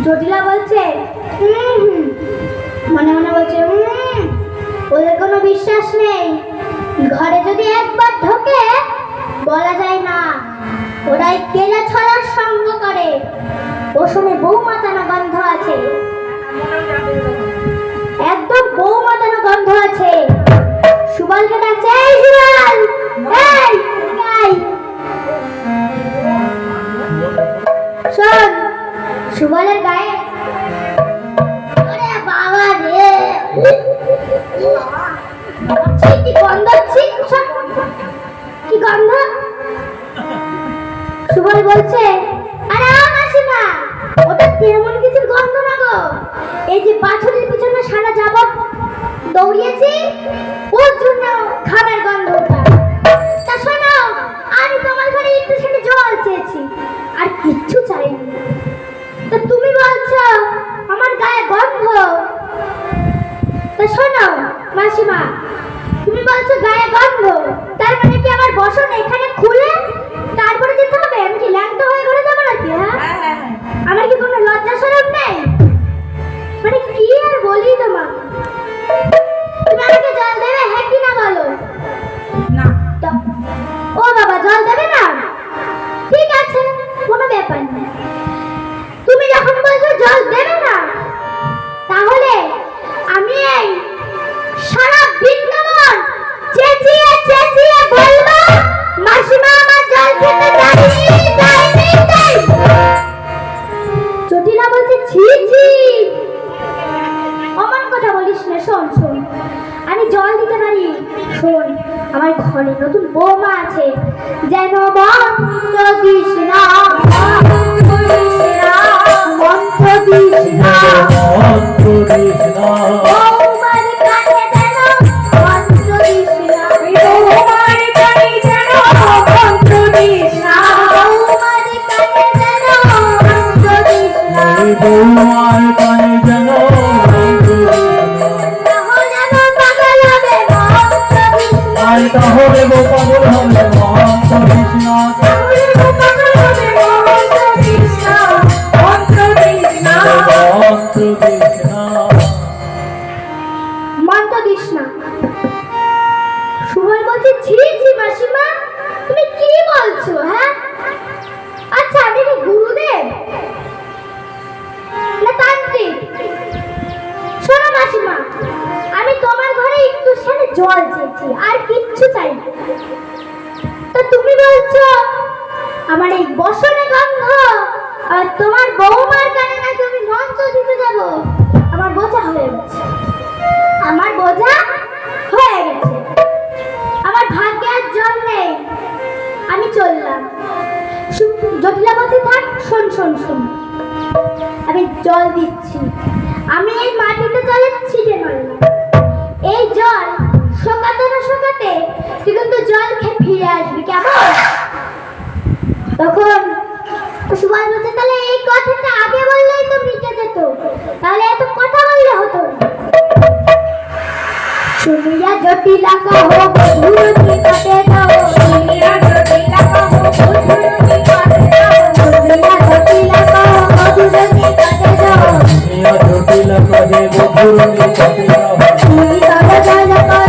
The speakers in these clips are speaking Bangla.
জটিলা বলছে মনে মনে বলছে ওদের কোনো বিশ্বাস নেই, ঘরে যদি একবার ঢোকে বলা যায় না, ওরাই কেলা ছড়ার সঙ্গ করে, ওসবে বউ মাতানো গন্ধ আছে, একদম বউ মাতানো গন্ধ আছে। সুবলকে ডাকছে, এই সুবল, এই এই শোন। সুবলের গায়ে ওরে বাবা রে কি গন্ধ, কি গন্ধ। সুবল বলছে, আরে মাসিমা ওটা তেমন কিছুর গন্ধ না গো, এই যে বাছুরের পিছনে সারা যাবত দৌড়িয়েছি ওর জন্য খাবার গন্ধ ওঠা। তা শোনো, আমি তোমার ঘরে একটু সেটা জল চেয়েছি, আর কিচ্ছু চাইনি। তা তুমি বলছো আমার গায়ে গন্ধ। তা শোনো মাসিমা, তুমি বলছো গায়ে গন্ধ, তার মানে কি আমার বসন এখানে খুলে তারপরে যেতে হবে? আমি কি ল্যাংটা হয়ে ঘরে যাবো নাকি? হ্যাঁ, আমার কি কোনো লজ্জা শরম নেই? মানে কি আর বলি তোমার, তুমি আমাকে জল দেবে হ্যাঁ কি না বলো? না। ও বাবা, জল দেবে না? ঠিক আছে, কোনো ব্যাপার না। তুমি যখন বলছো জল দেবে না, তাহলে আমি এই সারা বৃন্দাবন চেঁচিয়ে চেঁচিয়ে বলবো মাসিমা আমার জল খেতে যায়নি। জটিলা বলছে, ছি ছি অমন কথা বলিস না। শোন শোন, আমি জল দিতে পারি। শোন, আমার ঘরে নতুন বৌমা আছে, যেন মন্ত্র দিস না, মন্ত্র দিস না, বৌমার কানে যেন মন্ত্র দিস না, বৌমার কানে যেন মন্ত্র দিস না, বৌমার কানে যেন মন্ত্র দিস না, বৌমার কানে যেন তাহলে গো পাগল হবে মন্ত্র দিস না, মন্ত্র দিস না। সুবল বলছে, ছি ছি মাসিমা তুমি কি বলছো? হ্যাঁ, আচ্ছা আমি কি গুরুদেব না তান্ত্রিক? শোনো মাসিমা, আমি তোমার ঘরে একটু সেখানে জল চেয়েছি, আর কিচ্ছু চাই না। তা তুমি বলছো আমার এই বসনে গন্ধ, আর তোমার বৌমার কানে নাকি আমি মন্ত্র দিতে যাব। আমার বোঝা হয়ে গেছে, আমার বোঝা হয়ে গেছে, আমার ভাগ্যের জল নেই, আমি চললাম। জটিলা বলতে, থাক, শোন শোন শোন, আমি জল দিচ্ছি। আমি এই মাটিতে জলে ছিটে মারলাম, এই জল শোকাতে না শোকাতে তুই কিন্তু জল খেয়ে ফিরে আসবি, কেমন? তখন সুবল বলছে, তাহলে এই কথাটা আগে বললেই তো মিটে যেত, তাহলে এত কথা বললে হতো। শুনিয়া জটিলা কহো বধূরতি কাটে দাও, শুনিয়া জটিলা কহো বধূরতি কাটে দাও, শুনিয়া জটিলা কহো বধূরতি কাটে দাও, শুনিয়া জটিলা কহে বধূরতি কাটে দাও, তুমি তব জল কর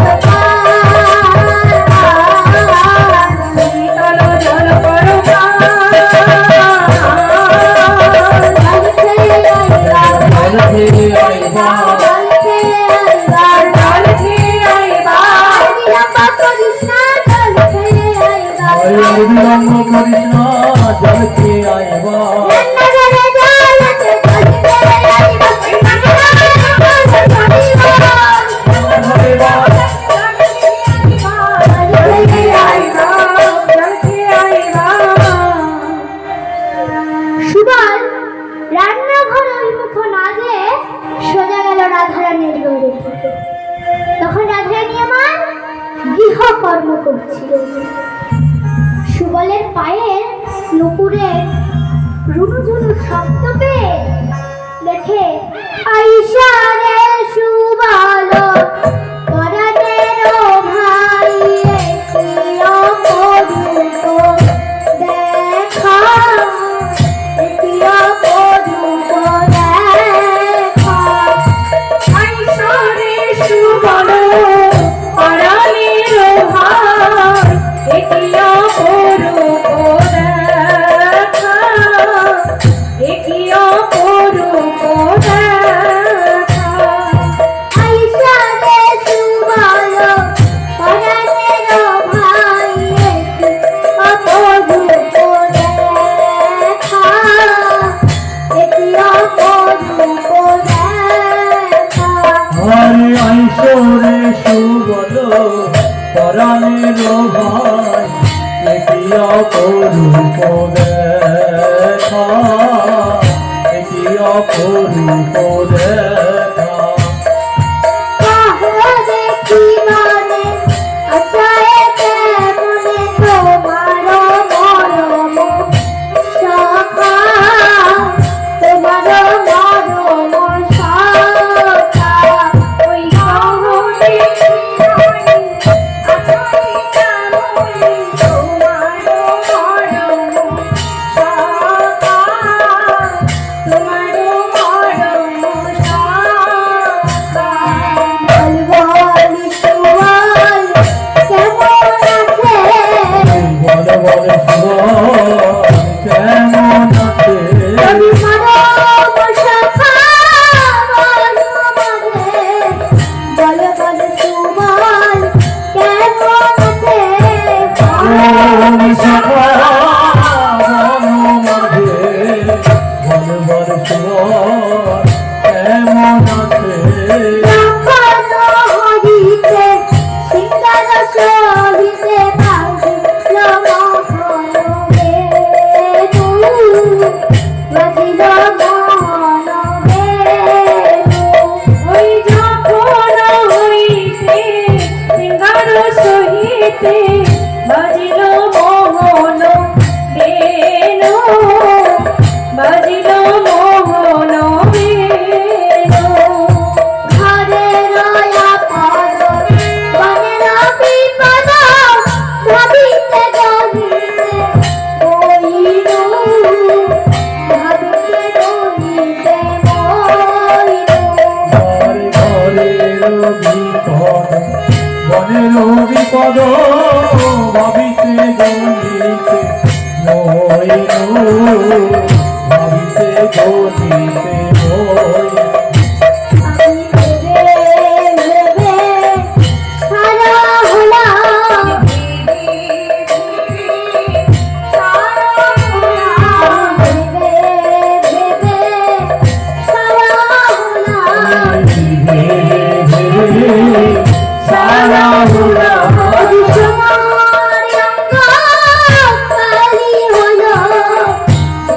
বিলম্ব করিস না, জল খেয়ে আইবা, সুবল রান্নাঘর অভিমুখ না যেয়ে তোরে সুবল পরাণের ভাই কি অপরূপ দেখা কি অপরূপ দেখা তাহলে কি মানে আচায় কেমনে তোমার মরম সখা তোমার মরম সখা ওই শহরে আচায় কেমনে তোমার মরম সখা তোমার মরম সখা বলবলি সুবল কেমন আছে বল বল সুবল কেমন আছে আমি মরম সখা বল মাঝে বল বল সুবল কেমন আছে ওম সখা বন মাঝে বল বল সুবল কেমন আছে যখন হইতে সিংহার সহিতে বাজিল মোহন বেণু বাজিল মোহন বেণু ওই যখন হইতে সিংহার সহিতে বাজিল মোহন বেণু বাজিল মোহন বেণু ঘরে রয়া পদ বনের বিপদ ভাবিতে গহিতে বইনু ভাবিতে গহিতে বইনু ঘরে বিপদ বনের বিপদ ভাবিতে গলিতে নইনু ভাবিতে গলিতে নই আমি ভেবে ভেবে সারা হলাম সারা হলাম ভেবে ভেবে সারা হলাম সারা হলাম ওই সময় অঙ্গ কালি হলো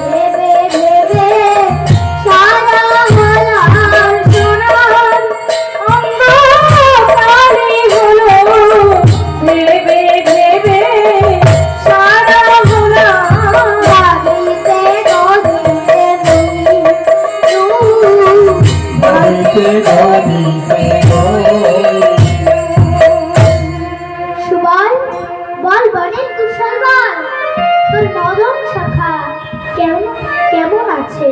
ভেবে ভেবে সারা হলাম সোনার অঙ্গ কালি হলো ভেবে ভেবে সারা হলাম ভাবিতে গদিতে ভাবিতে গলিতে নই সুবল বল বনের কুশল বল তোর মরম শাখা কেমন কেমন আছে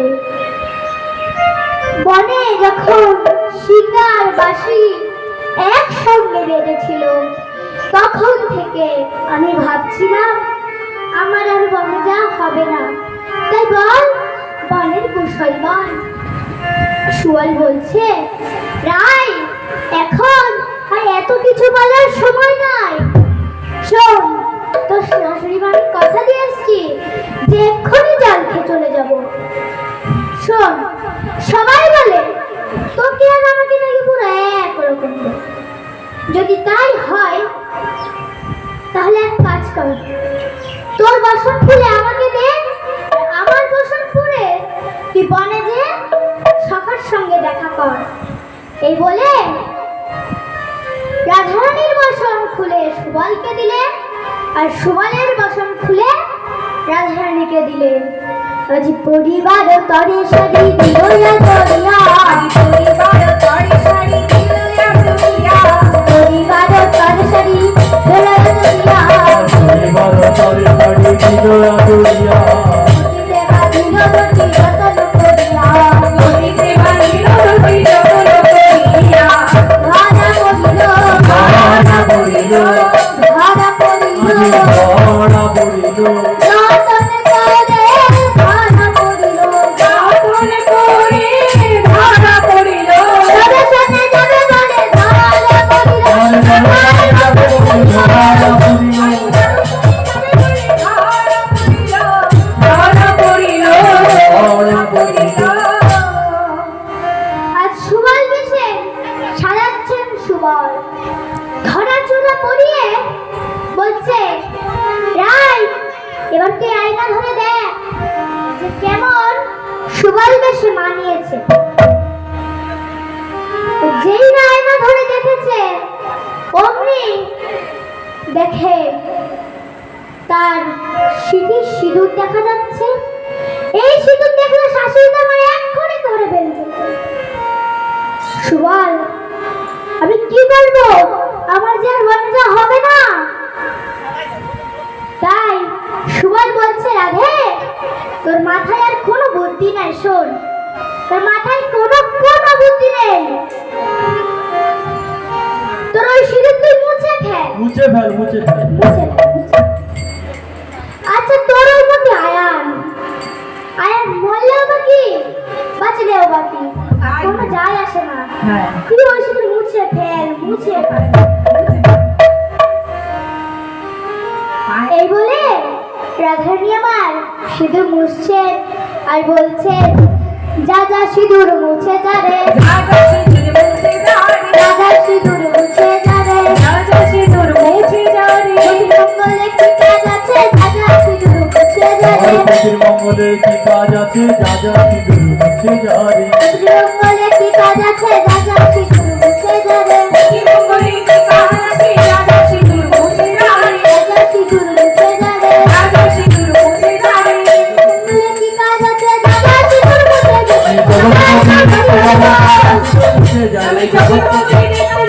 বনে যখন শিকার বাসি একসঙ্গে বেঁধেছিল তখন থেকে আমি ভাবছিলাম আমার আর বনে যাওয়া হবে না তাই বল বনের কুশল বল সুবল বলছে রাই এখন আর এত কিছু বলার সময় নাই শোন তোর শাশুড়ি মাকে কথা দিয়ে এসছি যে এক্ষুনি জাল খেয়ে চলে যাব শোন সবাই বলে তোকে আর আমাকে নাকি পুরো একরকম দেয়। যদি তাই হয় তাহলে এক কাজ কর তোর বাসন খুলে আমাকে দে আর আমার বাসন খুলে তুই বনে যে সখার সঙ্গে দেখা কর এই বলে রাধারানীর বাসন খুলে সুবলকে দিলে আর সুবলের বাসন খুলে রাধারানীকে দিলে আজ পরিবার তরে সারি দিলয়া দরিয়া পরিবার তরে সারি দিলয়া দরিয়া পরিবার তরে সারি দিলয়া দরিয়া পরিবার তরে তরে দিলয়া দরিয়া দিতে বাঁধিল দড়ি যতন করিয়া দিতে বাঁধিল দড়ি যতন করিয়া ভাড়া পড়িল ভাড়া পড়িল ভাড়া পড়িল ভাড়া পড়িল যতন করে ভাড়া পড়িল যতন করে বলছে, রাই এবার তুই আয়না ধরে দেখ যে কেমন সুবল বেশে মানিয়েছে। যেই না আয়না ধরে দেখেছে, অমনি দেখে তার সিঁথির সিঁদুর দেখা যাচ্ছে। এই সিঁদুর দেখলে শাশুড়ি তো আমার এক্ষুনি ধরে ফেলবে। সুবল, আমি কি করবো? আমার যে আর বনটা হবে না। তাই সুবল বলছে, রাধে তোর মাথায় আর কোনো বুদ্ধি নাই। শোন, তোর মাথায় কোনো বুদ্ধি নেই। তোর ওই সিঁদুর তুই মুছে ফেল। মুছে ফেল, মুছে ফেল। মুছে ফেল, মুছে ফেল। আচ্ছা, তোর ওর মধ্যে আয়ান মরলেও বা কি, বাঁচলেও বা কি, কোনো যায় আসে না। তুই ওই সিঁদুর মুছে ফেল, মুছে ফেল। এই বলে রাধারানী আমার সিঁদুর মুছছে আর বলছে, যা যা সিঁদুর মুছে যা রে, যা যা সিঁদুর মুছে যা রে, মঙ্গলে কি কাজ আছে, যা যা সিঁদুর মুছে যা রে, মঙ্গলে কি কাজ আছে, যা যা সিঁদুর মুছে যা রে, মঙ্গলে কি কাজ আছে, যা যা সিঁদুর মুছে যা রে, মঙ্গলে কি কাজ আছে, যা যা সিঁদুর মুছে যা রে, যা যা সিঁদুর মুছে যা রে, যা যা সিঁদুর মুছে যা রে, মঙ্গলে কি কাজ আছে, যা যা সিঁদুর মুছে যা রে, মুছে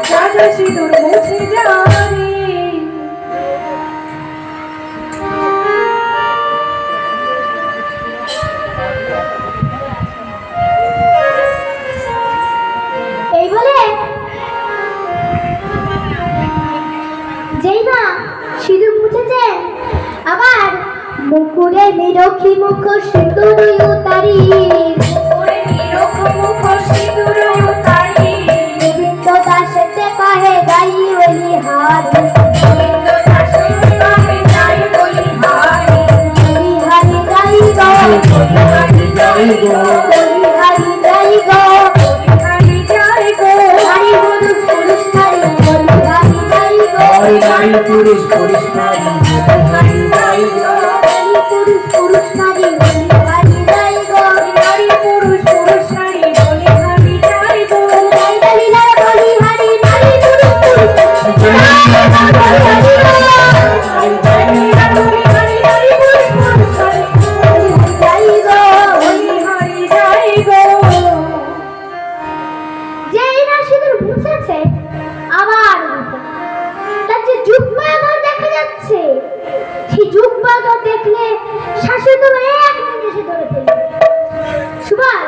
যা রে, সিঁদুর মুছে যা রে। এই বলে যেই না সিঁদুর মুছেছেন, আবার মুকুরে নিরক্ষী মুখ সিঁদুর উতারি, গোবিন্দ দাসেতে কাহে গাই বলি হারি, হরি হরি গাই গো, হরি যাই গো, হরি গাই গো, হরি পুরুষ পুরুষ নারী, হরি গাই গো, হরি নারী পুরুষ পুরুষ নারী, হরি যাই গো, হরি পুরুষ পুরুষ নারী, হরি গাই গো, হরি পুরুষ পুরুষ নারী, হরি গাই গো, হরি লীলা বলি হরি নারী পুরুষ পুরুষ যেই না সিঁদুর মুছেছে, আবার তার যে যুগ্মাঘর দেখা যাচ্ছে, সেই যুগ্মাঘর দেখলে শাশুড়ি তো এক নিমেষে ধরে ফেলবে। সুবল,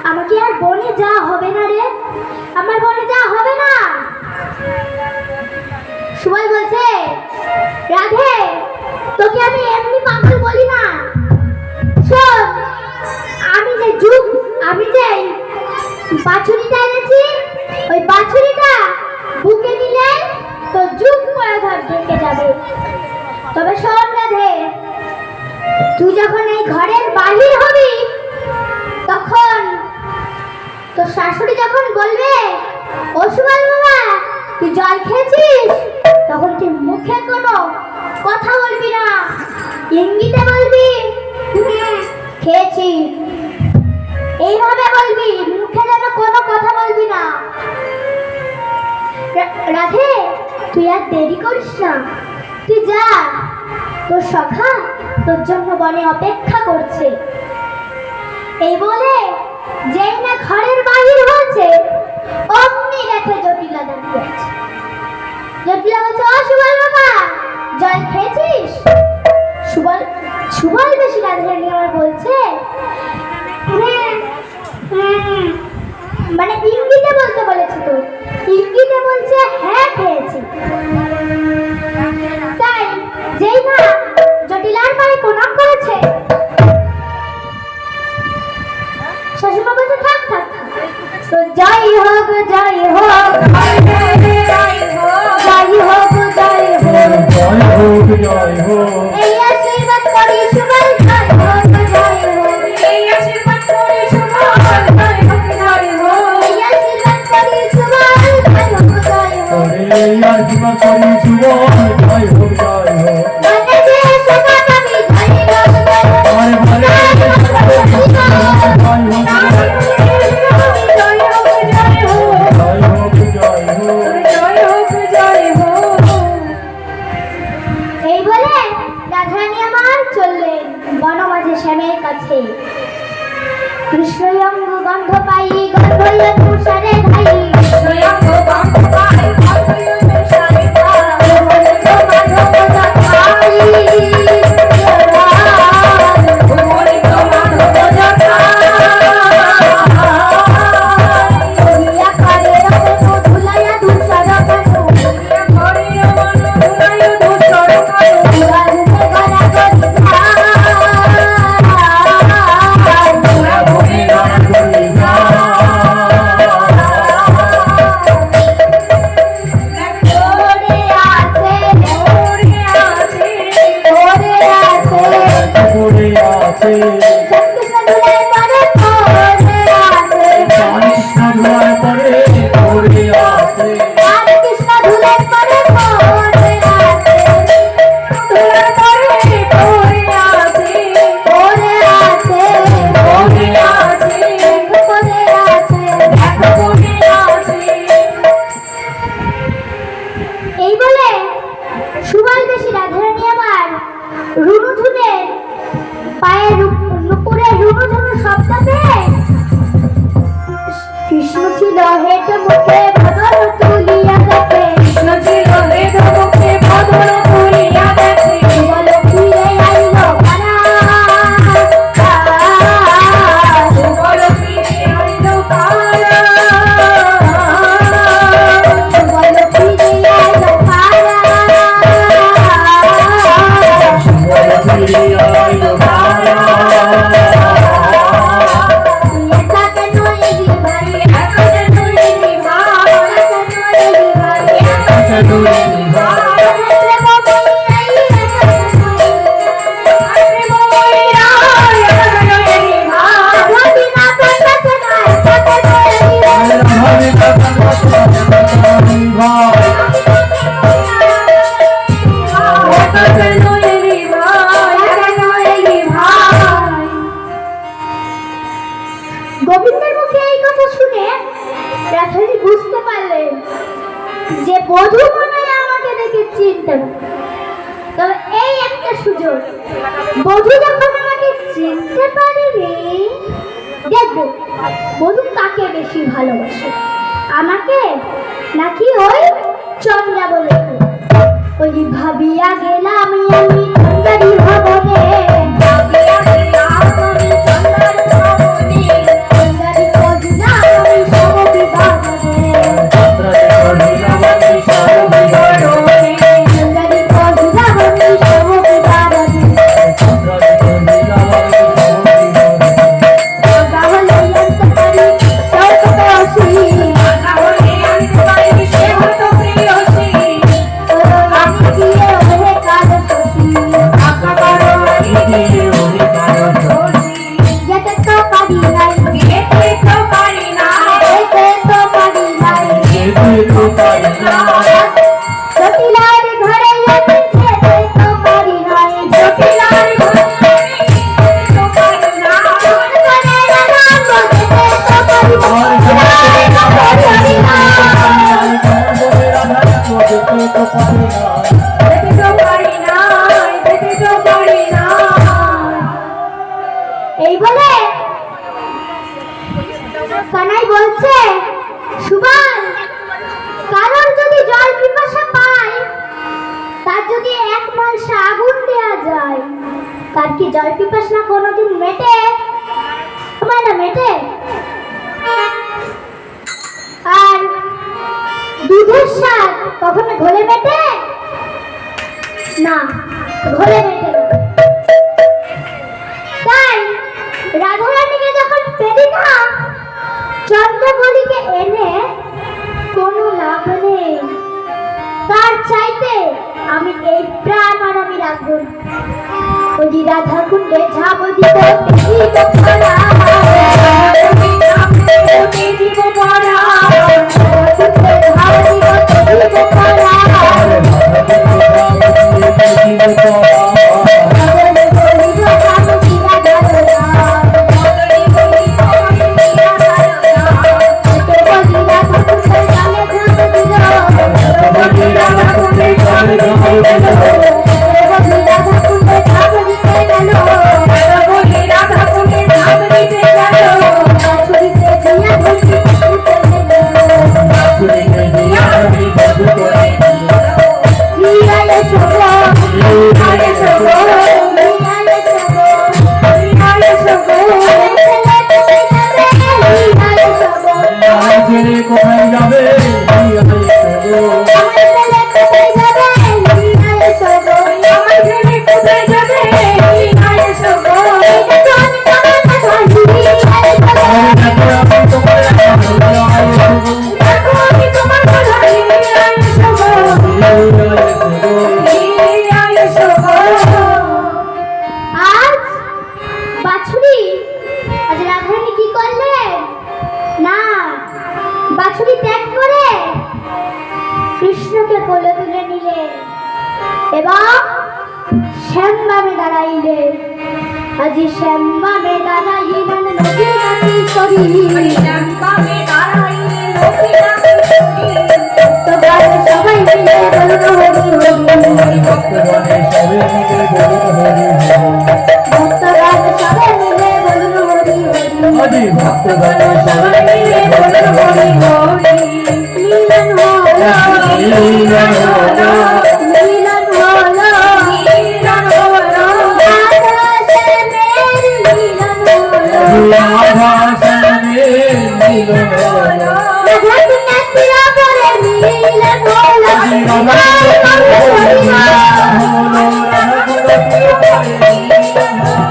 আমাকে আর বনে যাওয়া হবে না রে, আমার বনে যাওয়া হবে না। সুবল বলছে, রাধে তোকে আমি এমনি পাগল বলি না। শোন, আমি যে বাছুরিটা এনেছি, ওই বাছুরিটা বুকে নিলে তো যুগ্মাঘর ঢেকে যাবে। তবে শোন রাধে, তুই যখন এই ঘরের বাহির হবি, তখন তোর শাশুড়ি যখন বলবে, ও সুবল বাবা তুই জল খেয়েছিস, তখন তুই মুখে কোনো কথা বলবি না, ইঙ্গিতে বলবি খেয়েছি, এইভাবে বলবি, মুখে যেন কোনো কথা বলবি না। রাধে তুই আর দেরি করিস না, তুই যা, তোর সখা তোর জন্য বনে অপেক্ষা করছে। এই বলে যেই না ঘরের বাহির হয়েছে, অমনি দেখে জটিলা দাঁড়িয়ে আছে। জটিলা বলছে, ও সুবল বাবা জল খেয়েছিস? সুবল বেশি রাধে আমার বলছে, মানে ইঙ্গিতে বলতে বলেছে, তো ইঙ্গিতে বলছে হ্যাঁ খেয়েছি। তাই যেই না জটিলার পায়ে প্রণাম করেছে, শাশুমা বলছে থাক থাক থাক, তো যাই হোক যাই হোক, যাই হোক যাই হোক, জয় হোক, এই আশীর্বাদ করি সুবল, যাই হোক যাই হোক, এই আশীর্বাদ করে সুবল, জয় হোক জয় হোক। এই আশীর্বাদ করি সুবল, যাই হোক যাই জয় বিমা করি জীবন জয় হোক জয় হোক মানে যে সকাল আমি ধরি রব আমার ভালো জয় হোক জয় হোক জয় হোক জয় হোক জয় হোক জয় হোক এই বলে রাধারানী আমার চললেন বনমাঝে শ্যামের কাছে কৃষ্ণয়ঙ্গ গন্ধ পাই গন্ধ তুষারে ধাই স্বয়ং গন্ধ পাই গন্ধ তুষারে ধাই মাধব যাত্রাই বলিত মাধব যাত্রাই করিয়া কারে রবে ধুলাইয়া ধূসর কানু করিয়া মন ভুলায় ধূসর কানু দুয়ারুতে গড়া গড়ি ধাই ভূমি রাম করি ওরে আছে ওরে আছে ওরে আছে পড়ে আছে শ্রীকৃষ্ণ ধুলাই পরে ওরে আছে কৃষ্ণ ধোয়ার পরে পড়ে আছে রাধে কৃষ্ণ ধুলাই পরে ওরে আছে তোর পরে পড়ে আছে ওরে আছে পড়ে আছে ওরে আছে পড়ে আছে এই বলে সুবল বেশি রাধারানী আমার রুনুঝুনের পায়ে নুপুরে রুনুঝুনুর শব্দ পেয়ে কৃষ্ণ ছিল হেঁটে মুখে ভগর তুলিয়া দেখে কৃষ্ণ ছিল বেদ মুখে বদন তুলিয়া দেখে সুবল ফিরে আইলো কারা সুবল ফিরে আইলো কারা সুবল ফিরে আইলো কারা বড় ফিরে আইলো ভাড়া একা কেন এলি ভাই একাতে তুলিনি ভাই একা কেন এলি ভাই আরে ময়রা একাতে তুলিনি ভাই একাতে তুলিনি ভাই একাতে তুলিনি ভাই গোবিন্দের মুখে এই কথা শুনে রাধারানী বুঝতে পারলেন যে বধূ মনে হয় আমাকে দেখে চিনতে পারে। তবে এই একটা সুযোগ, বধূ যখন আমাকে চিনতে পারবে দেখবো বধূ কাকে বেশি ভালোবাসে, আমাকে নাকি ওই চন্দ্রাবলীকে। ওই ভাবিয়া গেলাম আমি চন্দ্রারি ভবনে, ভাবিয়া গেলাম আমি চন্দ্রার ভবনে চন্দ্রারি কন্যা আমি সমবিবাদনে, চন্দ্রারি কন্যা আমি সমবিবাদনে, তাহলে জানতে পারি সর্বদাসী তাহলে আনতে পারি সে হতো প্রিয়সী আমি গিয়ে ওহে কাজ শশী, আকা করো যেতে তো পারি নাই, যেতে তো পারি না যেতে তো পারি নাই, জটিলার ঘরে আমি যেতে তো পারি নাই, জটিলার ঘরে যেতে তো পারি না মন করে রাম যেতে তো পারি নাই, পারি নাই। যেতে তো পারি না যেতে তো পারি না এই বলে কানাই বলছে সুবল কারোর যদি জল পিপাসা পায় তার যদি এক মালসা আগুন দেয়া যায় তার কি জল পিপাসা কোনোদিন মেটে? আমার না মেটে। আর দুধের স্বাদ কখনো ঘোলে মেটে না, ঘোলে মেটে না। তাই রাধারানীকে যখন পেলি না চন্দ্রবলীকে এনে কোনো লাভ নেই, তার চাইতে আমি এই প্রাণ আর আমি রাখবো না। ওই রাধা কুণ্ডে ঝাঁপ দিব দেখিব খরা, তুমি নামতে ওকে জীব পড়া কুণ্ডে ঝাঁপ দিব দেখিব খরা, রাধারানী কি করলেন না বাছুরি ত্যাগ করে কৃষ্ণকে কোলে তুলে নিলেন এবং শ্যামবামে দাঁড়াইলেন। আজি শ্যামবামে দাঁড়াইলেন নবীনাথী শরীর শ্যামবামে দাঁড়াইলে লক্ষ্মীনাথী শরীর। ভক্তগণ সবাই মিলে বলুন হরি হরি ভক্তগণে সবে মিলে বলুন হরি হরি। ভক্তগণ সবাই মিলে বলুন হরি হরি আজি ভক্তগণে সবে মিলে বলুন হরি হরি। মিলন হলো মিলন হলো, মিলন হলো মিলন হলো। রাধা শ্যামের মিলন হলো রাধা শ্যামের মিলন হলো। রাধানাথীরা বলে মিলন হলো আজি রাধা শ্যামের মিলন হলো, রাধা গোবিন্দের মিলন হলো।